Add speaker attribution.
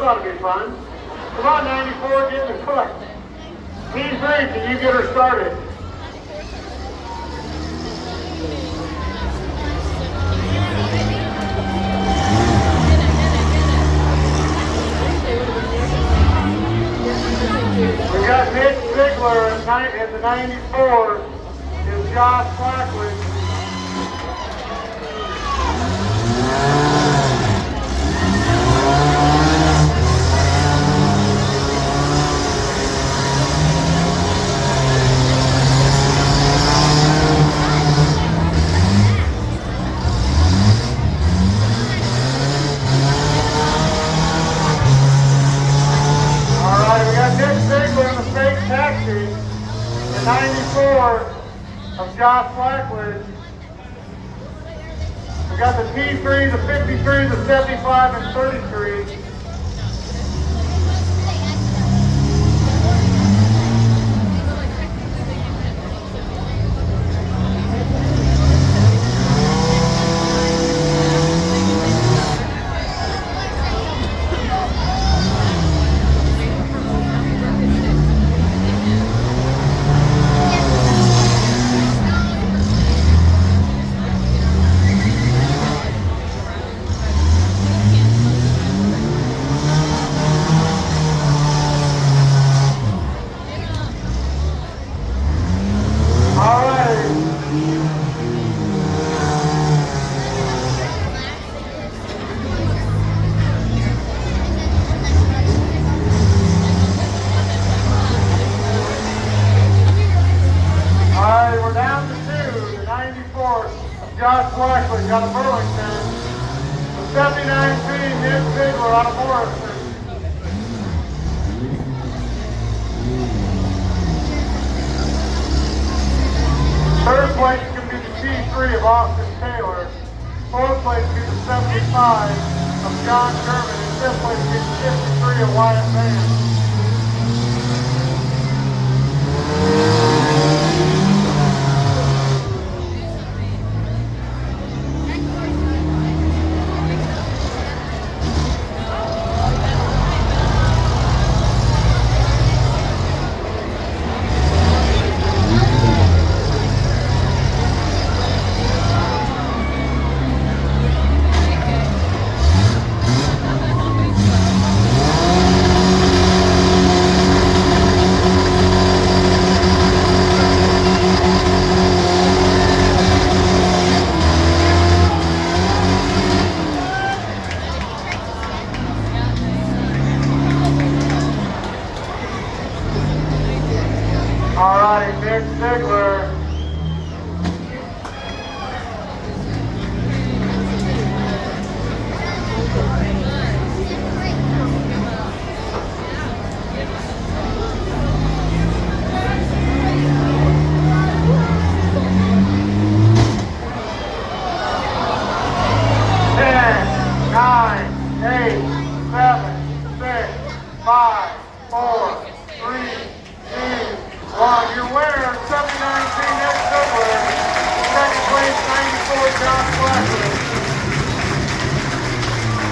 Speaker 1: This ought to be fun. Come on, 94, get in the foot. P3, can you get her started? We got Nick Ziegler at the 94. Is Josh Blackwood. Taxi, the 94 of Josh Blackwood. We got the P3, the 53, the 75, and 33. Josh Blackwood out of Burlington. The 79C, Nick Ziegler out of Morrison. Third place is going to be the T3 of Austin Taylor. Fourth place is going to be the 75 of John Sherman. And fifth place is going to be the 53 of Wyatt Van. All right, Nick Ziegler. Your winner, 79C Nick Ziegler. Second place, 94 Josh Blackwood.